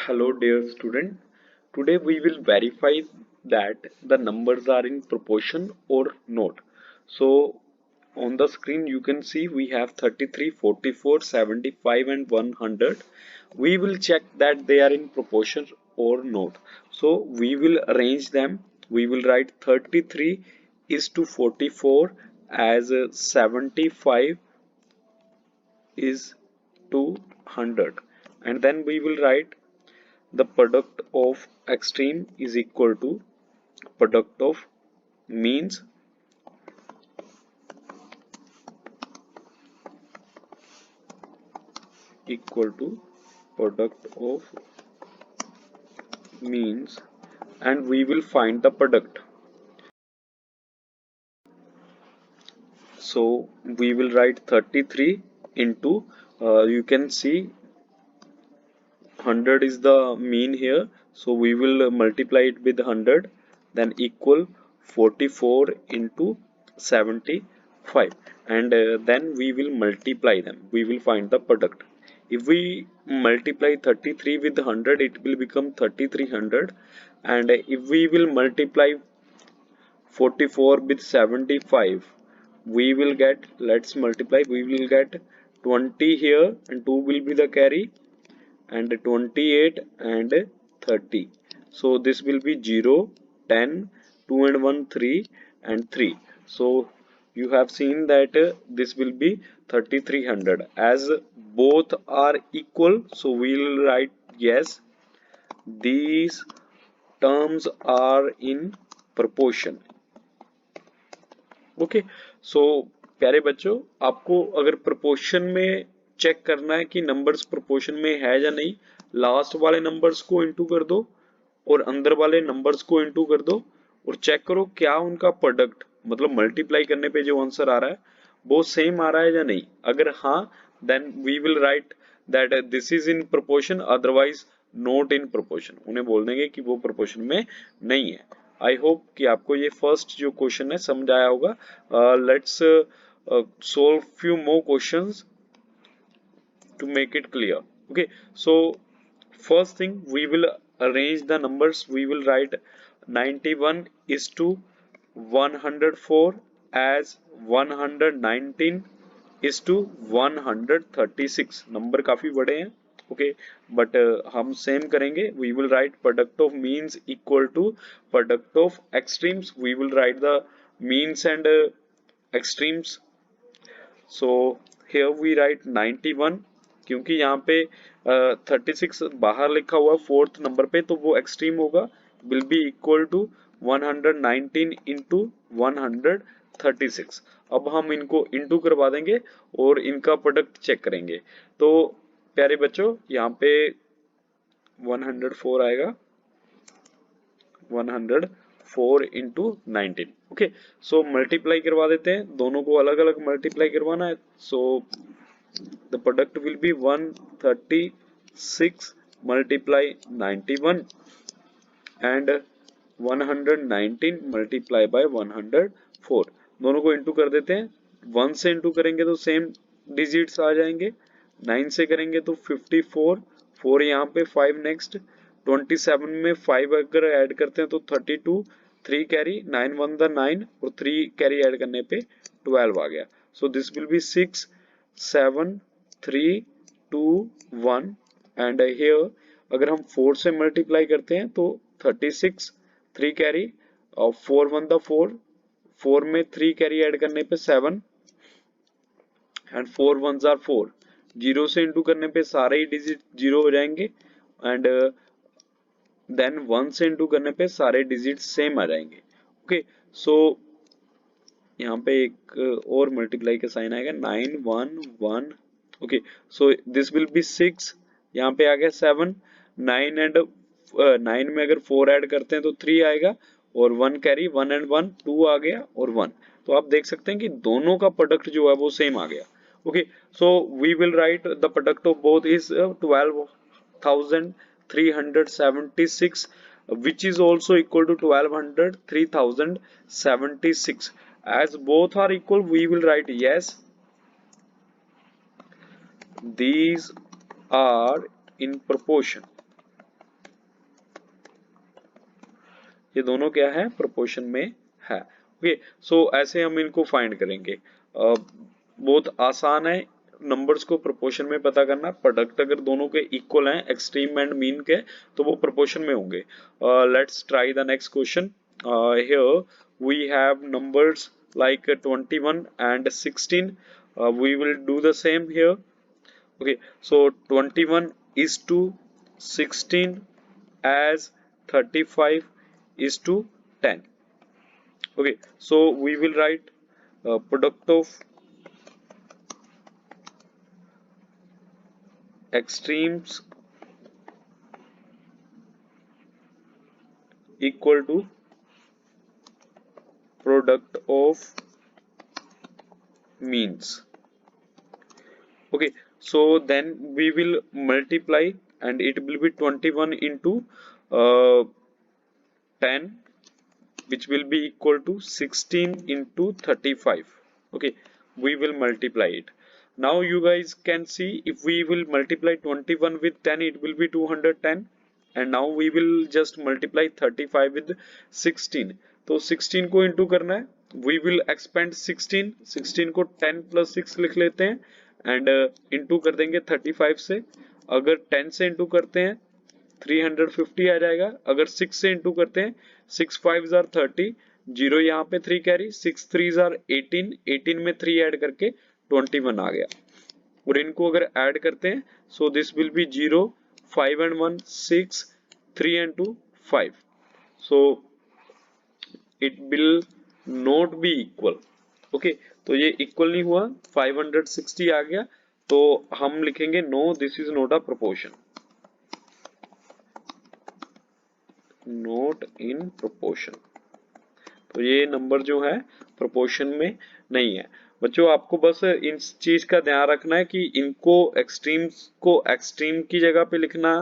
Hello dear student. Today we will verify that the numbers are in proportion or not. So on the screen you can see we have 33, 44, 75 and 100. We will check that they are in proportion or not. So we will arrange them. We will write 33 is to 44 as 75 is to 100, and then we will write the product of extreme is equal to product of means equal to product of means, and we will find the product. So we will write 33 into you can see 100 is the mean here, so we will multiply it with 100, then equal 44 into 75, and then we will multiply them. We will find the product. If we multiply 33 with 100, it will become 3300, and if we will multiply 44 with 75, we will get, let's multiply, we will get 20 here, and 2 will be the carry, and 28 and 30. So this will be 0, 10, 2 and 1, 3 and 3. So you have seen that this will be 3300. As both are equal, so we will write yes, these terms are in proportion. Okay so प्यारे बच्चों, आपको अगर proportion में check करना है कि numbers proportion में है या नहीं, लास्ट वाले नंबर्स को इनटू कर दो और अंदर वाले नंबर्स को इनटू कर दो और चेक करो क्या उनका प्रोडक्ट मतलब मल्टीप्लाई करने पे जो आंसर आ रहा है वो सेम आ रहा है या नहीं. अगर हाँ, then we will write that this is in proportion, otherwise not in proportion. उन्हें बोल देंगे कि वो प्रोपोर्शन में नहीं है. आई होप कि आपको ये फर्स्ट जो क्वेश्चन है समझ आया होगा. Let's solve few more questions to make it clear. Okay, so first thing, we will arrange the numbers. We will write 91 is to 104 as 119 is to 136. Number काफी बड़े हैं. ओके, बट हम same करेंगे. We will write product of means equal to product of extremes. We will write the means and extremes. So here we write 91, क्योंकि यहाँ पे 36 बाहर लिखा हुआ फोर्थ नंबर पे, तो वो एक्सट्रीम होगा. Will be equal to 119 into 136. अब हम इनको इंटू करवा देंगे और इनका प्रोडक्ट चेक करेंगे. तो प्यारे बच्चों, यहाँ पे 104 आएगा, 104 इंटू 19. ओके, सो मल्टीप्लाई करवा देते हैं. दोनों को अलग अलग मल्टीप्लाई करवाना है. सो the product will be 136 multiply 91 and 119 multiply by 104. दोनों को इंटू कर देते हैं. 1 से इंटू करेंगे तो सेम डिजिट्स आ जाएंगे. 9 से करेंगे तो 54, 4 यहाँ पे, 5 नेक्स्ट, 27 में 5 अगर ऐड करते हैं तो 32, 3 कैरी, 9 1 द 9 और 3 कैरी ऐड करने पे 12 आ गया. So this will B 6 7 3 2 1, and here अगर हम 4 से मल्टीप्लाई करते हैं तो 36, 3 कैरी और 4 1 द 4, 4 में 3 कैरी ऐड करने पे 7 एंड 4 1s आर 4. 0 से इंटू करने पे सारे ही डिजिट 0 हो जाएंगे एंड देन 1 से इंटू करने पे सारे डिजिट सेम आ जाएंगे. ओके, सो यहाँ पे एक और मल्टीप्लाई का साइन आएगा, 9 1 1. Okay, so this will B 6. यहाँ पे आ गया 7, 9 एंड 9 में अगर 4 ऐड करते हैं तो 3 आएगा और 1 कैरी, 1 एंड 1 2 आ गया और 1. तो आप देख सकते हैं कि दोनों का प्रोडक्ट जो है वो सेम आ गया. Okay, so we will write the product of both is 12,376 which is also equal to 1200 3076. As both are equal, we will write yes, these are in proportion. ये दोनों क्या है, प्रोपोर्शन में है। ओके, सो ऐसे हम इनको फाइंड करेंगे। बहुत आसान है नंबर्स को प्रोपोर्शन में पता करना। प्रोडक्ट अगर दोनों के इक्वल हैं, एक्सट्रीम एंड मीन के, तो वो प्रोपोर्शन में होंगे। Let's try the next question. Here we have numbers like 21 and 16. We will do the same here. Okay, so 21 is to 16 as 35 is to 10. Okay, so we will write product of extremes equal to product of means. Okay, so then we will multiply and it will be 21 into 10, which will be equal to 16 into 35. Okay, we will multiply it. Now you guys can see, if we will multiply 21 with 10, it will be 210, and now we will just multiply 35 with 16. तो 16 को into करना है, we will expand 16 को 10 plus 6 लिख लेते हैं and into कर देंगे 35 से। अगर 10 से इंटू करते हैं 350 आ जाएगा। अगर 6 से इंटू करते हैं 6 5s are 30, 0 यहाँ पे 3 कैरी, 6 3s are 18, 18 में 3 ऐड करके 21 आ गया। और इनको अगर ऐड करते हैं so this will B 0 5 and 1 6 3 and 2 5, so it will not be equal. Okay, तो ये इक्वल नहीं हुआ, 560 आ गया, तो हम लिखेंगे no this is not a proportion, not in proportion. तो ये नंबर जो है प्रोपोर्शन में नहीं है। बच्चों आपको बस इस चीज का ध्यान रखना है कि इनको एक्सट्रीम्स को एक्सट्रीम की जगह पे लिखना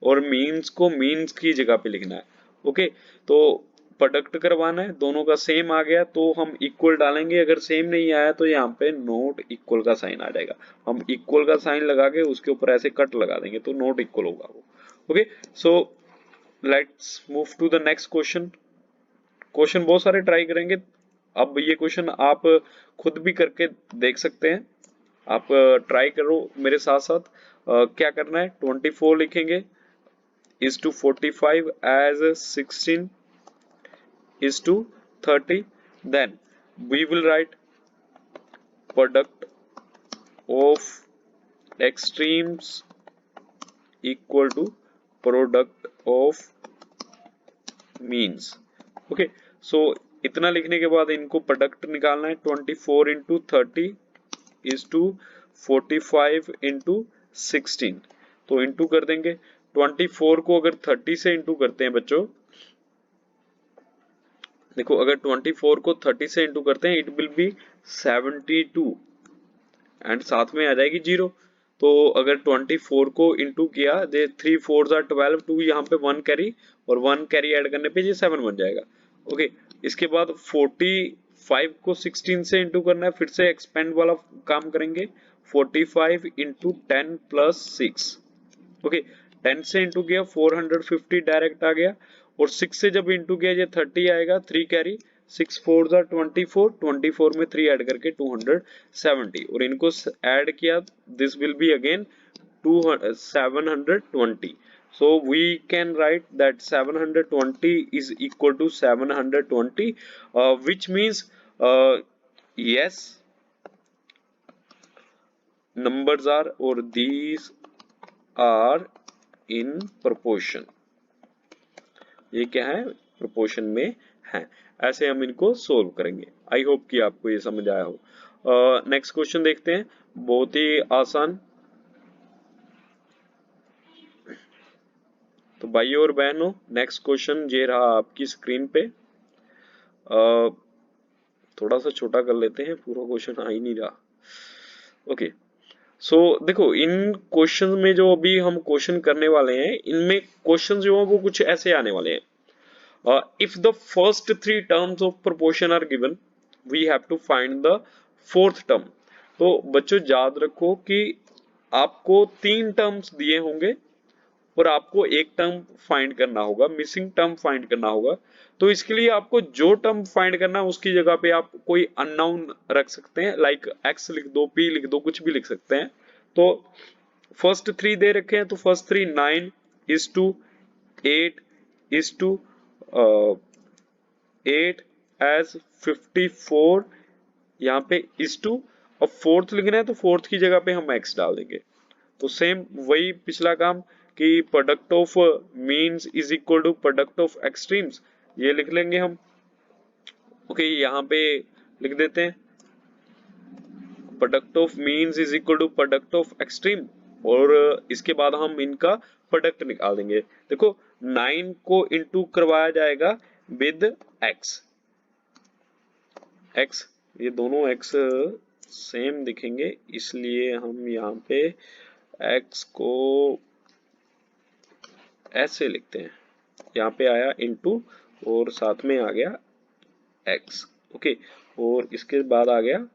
और मीन्स को मीन्स की जगह पे लिखना है। ओके, तो प्रोडक्ट करवाना है, दोनों का सेम आ गया तो हम इक्वल डालेंगे, अगर सेम नहीं आया तो यहाँ पे नॉट इक्वल का साइन आ जाएगा। हम इक्वल का साइन लगा के उसके ऊपर ऐसे कट लगा देंगे तो नॉट इक्वल होगा वो। Okay, so let's move to the next question. Question बहुत सारे ट्राई करेंगे। अब ये क्वेश्चन आप खुद भी करके देख सकते हैं, आप ट्राई करो मेरे साथ साथ। क्या करना है, 24 लिखेंगे is to 45 as 16 is to 30, then we will write product of extremes equal to product of means. Okay, so इतना लिखने के बाद इनको प्रोडक्ट निकालना है। 24 into 30 is to 45 into 16, तो इंटू कर देंगे। 24 को अगर 30 से इंटू करते हैं बच्चों, देखो अगर 24 को 30 से इंटू करते हैं इट विल बी 72 एंड साथ में आ जाएगी 0। तो अगर 24 को इंटू किया, 3 4s are 12, 2 यहाँ पे 1 कैरी और 1 कैरी ऐड करने पे ये 7 बन जाएगा। ओके, इसके बाद 45 को 16 से इंटू करना है, फिर से एक्सपेंड वाला काम करेंगे। 45 इंटू 10 प्लस 6। ओके, 10 से इंटू किया 450 डायरेक्ट आ गया, और 6 से जब इंटू किया ये 30 आएगा, 3 कैरी, 6 4s are 24, 24 में 3 ऐड करके 270, और इनको ऐड किया this will be again 720. So we can write that 720 is equal to 720, which means yes, numbers are or these are in proportion. ये क्या है, प्रोपोर्शन में है। ऐसे हम इनको सोल्व करेंगे। आई होप कि आपको ये समझ आया हो। नेक्स्ट क्वेश्चन देखते हैं, बहुत ही आसान। तो भाइयों और बहनों, नेक्स्ट क्वेश्चन ये रहा आपकी स्क्रीन पे। थोड़ा सा छोटा कर लेते हैं, पूरा क्वेश्चन आ ही नहीं रहा। ओके, सो देखो इन क्वेश्चन में जो अभी हम क्वेश्चन करने वाले हैं, इनमें क्वेश्चन जो है वो कुछ ऐसे आने वाले हैं। If the first 3 terms of proportion are given, we have to find the 4th term. तो बच्चों याद रखो कि आपको 3 टर्म्स दिए होंगे और आपको एक टर्म फाइंड करना होगा, मिसिंग टर्म फाइंड करना होगा। तो इसके लिए आपको जो टर्म फाइंड करना है उसकी जगह पे आप कोई अननोन रख सकते हैं, लाइक x लिख दो, p लिख दो, कुछ भी लिख सकते हैं। तो फर्स्ट थ्री दे रखे हैं, तो first three 9 is to 8 is to 8 as 54, यहाँ पे is to, अब फोर्थ लिखना है तो फोर्थ की जगह पे हम x डाल देंगे। तो सेम वही पिछला काम कि product of means is equal to product of extremes, ये लिख लेंगे हम। ओके, यहाँ पे लिख देते हैं product of means is equal to product of extreme, और इसके बाद हम इनका प्रोडक्ट निकाल देंगे। देखो 9 को इंटू करवाया जाएगा विद x, ये दोनों x सेम दिखेंगे, इसलिए हम यहाँ पे x को ऐसे लिखते हैं, यहाँ पे आया इनटू और साथ में आ गया x। ओके, और इसके बाद आ गया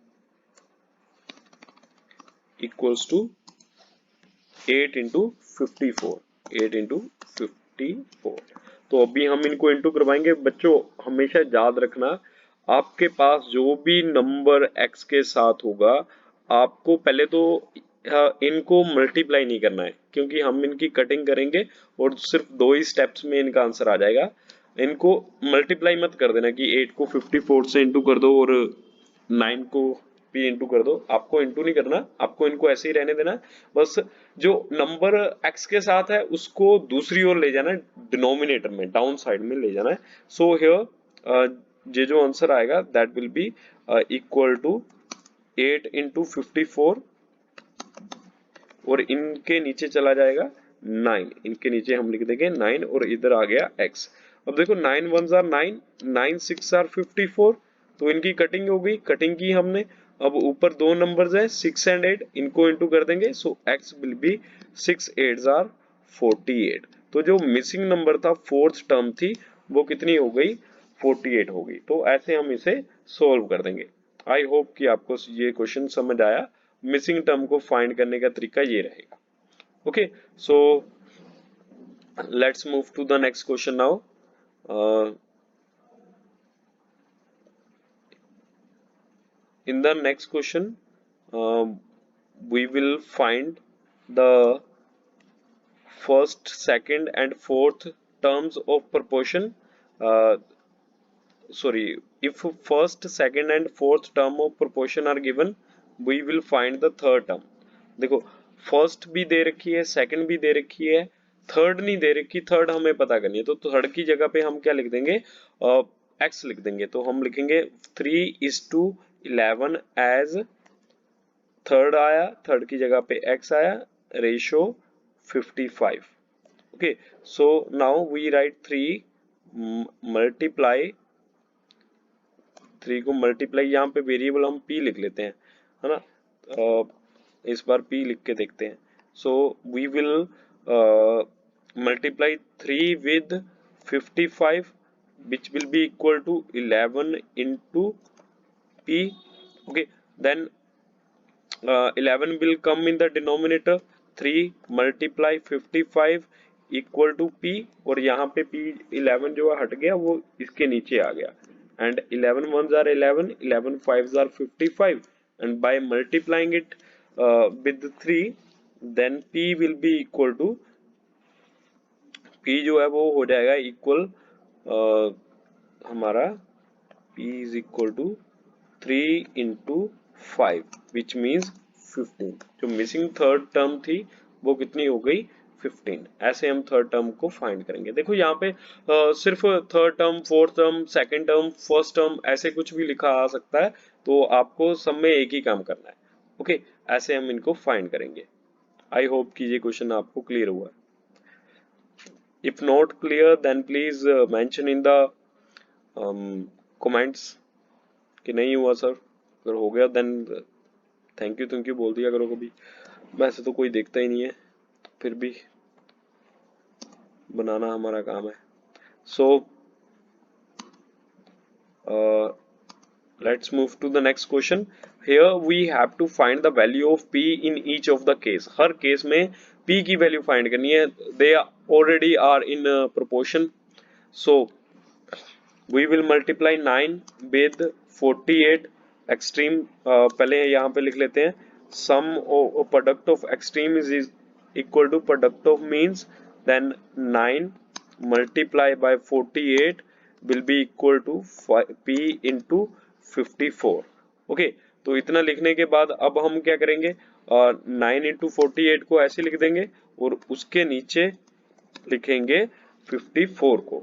इक्वल्स टू 8 इंटू 54, 8 इंटू 54। तो अभी हम इनको इंटू करवाएंगे। बच्चों हमेशा याद रखना, आपके पास जो भी नंबर x के साथ होगा, आपको पहले तो इनको मल्टीप्लाई नहीं करना है, क्योंकि हम इनकी कटिंग करेंगे और सिर्फ 2 ही स्टेप्स में इनका आंसर आ जाएगा। इनको मल्टीप्लाई मत कर देना कि 8 को 54 से इंटू कर दो और 9 को p इंटू कर दो, आपको इंटू नहीं करना, आपको इनको ऐसे ही रहने देना। बस जो नंबर x के साथ है उसको दूसरी ओर ले जाना है, डिनोमिनेटर में, डाउन साइड में ले जाना है। सो हियर ये जो आंसर आएगा that will be equal to 8 into 54, और इनके नीचे चला जाएगा 9, इनके नीचे हम लिख देंगे 9, और इधर आ गया x। अब देखो 9 1s are 9, 9 6 are 54, तो इनकी कटिंग हो गई, कटिंग की हमने। अब ऊपर दो नंबर्स है 6 and 8, इनको इंटू कर देंगे, सो x will be 6 8s are 48। तो जो मिसिंग नंबर था, फोर्थ टर्म थी, वो कितनी हो गई, 48 हो गई। तो ऐसे हम इसे सोल्व कर देंगे। आई होप कि आपको ये क्वेश्चन समझ आया। मिसिंग टर्म को फाइंड करने का तरीका ये रहेगा। Okay, so let's move to the next question now. In the next question, we will find the first, second, and fourth terms of proportion. Sorry, if first, second, and fourth term of proportion are given, we will find the third term. देखो first भी दे रखी है, second भी दे रखी है, third नहीं दे रखी, third हमें पता करनी है। तो थर्ड की जगह पे हम क्या लिख देंगे, एक्स लिख देंगे। तो हम लिखेंगे 3:11 एज थर्ड आया, थर्ड की जगह पे x आया, ratio 55। Okay, so now we write 3 multiply, 3 को मल्टीप्लाई, यहाँ पे वेरिएबल हम p लिख लेते हैं, है ना। इस बार p लिख के देखते हैं। So we will multiply 3 with 55 which will be equal to 11 into p. Okay, then 11 will come in the denominator, 3 multiply 55 equal to p, और यहाँ पे p 11 जो हट गया वो इसके नीचे आ गया, and 11 1s are 11, 11 5s are 55, and by multiplying it with 3, then p will be equal to, p जो है वो हो जाएगा इक्वल हमारा p is equal to 3 into 5 which means 15। जो मिसिंग थर्ड टर्म थी वो कितनी हो गई, 15। ऐसे हम थर्ड टर्म को फाइंड करेंगे। देखो यहाँ पे सिर्फ third term, fourth term, second term, first term ऐसे कुछ भी लिखा आ सकता है, तो आपको सब में एक ही काम करना है। ओके, ऐसे हम इनको फाइंड करेंगे। आई होप कि ये क्वेश्चन आपको क्लियर हुआ। If not clear then please mention in the comments कि नहीं हुआ सर। अगर हो गया देन थैंक यू बोल दिया करो कभी। वैसे तो कोई देखता ही नहीं है, फिर भी बनाना हमारा काम है। So let's move to the next question. here we have to find the value of p in each of the case. Her case में p की वैल्यू फाइंड करनी है. they already are in proportion, so we will multiply 9 with 48 extreme. पहले यहाँ पे लिख लेते हैं sum of product of extreme is equal to product of means, then 9 multiply by 48 will be equal to p into 54. Okay, तो इतना लिखने के बाद अब हम क्या करेंगे, 9 इंटू 48 को ऐसे लिख देंगे और उसके नीचे लिखेंगे 54 को.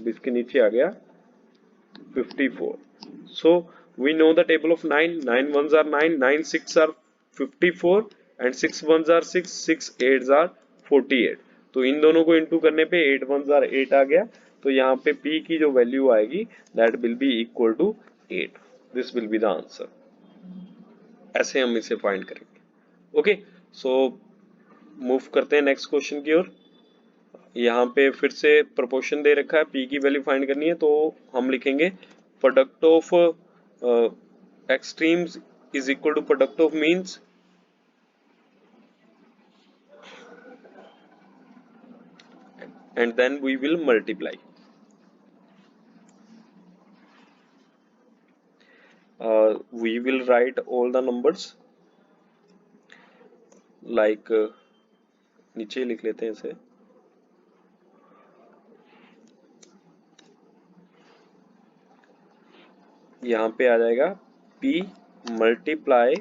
इसके नीचे आ गया 54. So we know the table of 9. 9 ones are 9, 9 6 are 54 and 6 ones are 6, 6 8s are 48. तो इन दोनों को इंटू करने पे 8 ones are 8 आ गया. तो यहाँ पे p की जो वैल्यू आएगी that will be equal to 8. This will be the answer. ऐसे हम इसे फाइंड करेंगे. ओके, सो मूव करते हैं नेक्स्ट क्वेश्चन की ओर. यहाँ पे फिर से प्रोपोर्शन दे रखा है, p की वैल्यू फाइंड करनी है, तो हम लिखेंगे product of extremes is equal to product of means. And then we will multiply. We will write all the numbers like नीचे लिख लेते हैं इसे. यहाँ पे आ जाएगा p मल्टीप्लाई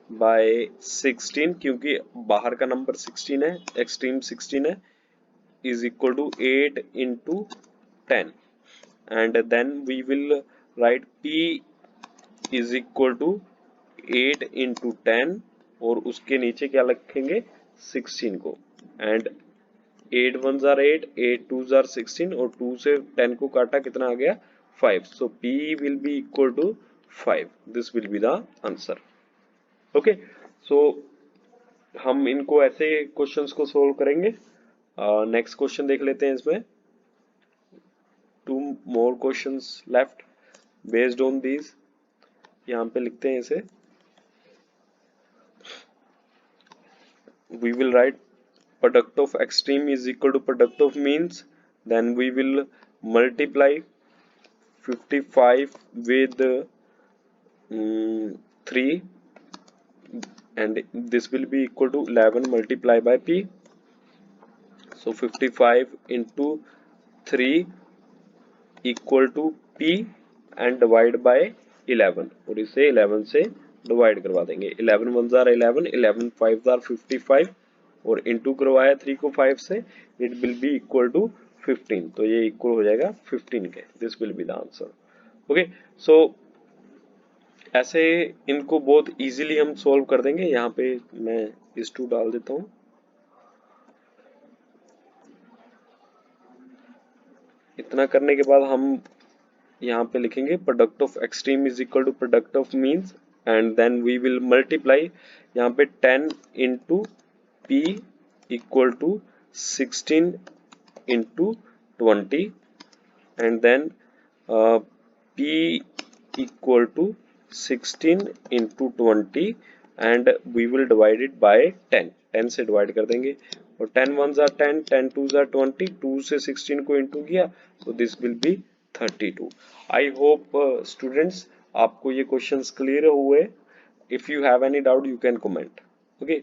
बाय 16, क्योंकि बाहर का नंबर 16 है, एक्सट्रीम 16 है, is equal to 8 into 10. And then we will write p is equal to 8 into 10 और उसके नीचे क्या लिखेंगे 16 को. And 8 ones are 8, 8 twos are 16 और 2 से 10 को काटा कितना आ गया 5. So p will be equal to 5. This will be the answer. Okay, so हम इनको ऐसे क्वेश्चंस को सोल्व करेंगे. नेक्स्ट क्वेश्चन देख लेते हैं. इसमें 2 more questions left based on these. यहाँ पे लिखते हैं इसे. We will write product of extreme is equal to product of means. Then we will multiply 55 with 3 and this will be equal to 11 multiplied by p. So 55 into 3 equal to p and divide by 11 और इसे 11 से divide करवा देंगे. 11 ones are 11, 11 5s are 55 और into करवाया 3 को 5 से, it will be equal to 15. तो ये इक्वल हो जाएगा 15 के. This will be the answer. Okay, so ऐसे इनको बहुत इजीली हम सोल्व कर देंगे. यहाँ पे मैं इस 2 डाल देता हूँ. इतना करने के बाद हम यहाँ पे लिखेंगे product of extreme is equal to product of means and then we will multiply. यहाँ पे 10 into p equal to 16 into 20 and then p equal to 16 into 20 and we will divide it by 10. 10 से divide कर देंगे और 10 ones are 10, 10 twos are 20, 2 से 16 को into किया, so this will be 32. I hope students आपको ये क्वेश्चंस क्लियर हुए. If you have any doubt you can comment. Okay.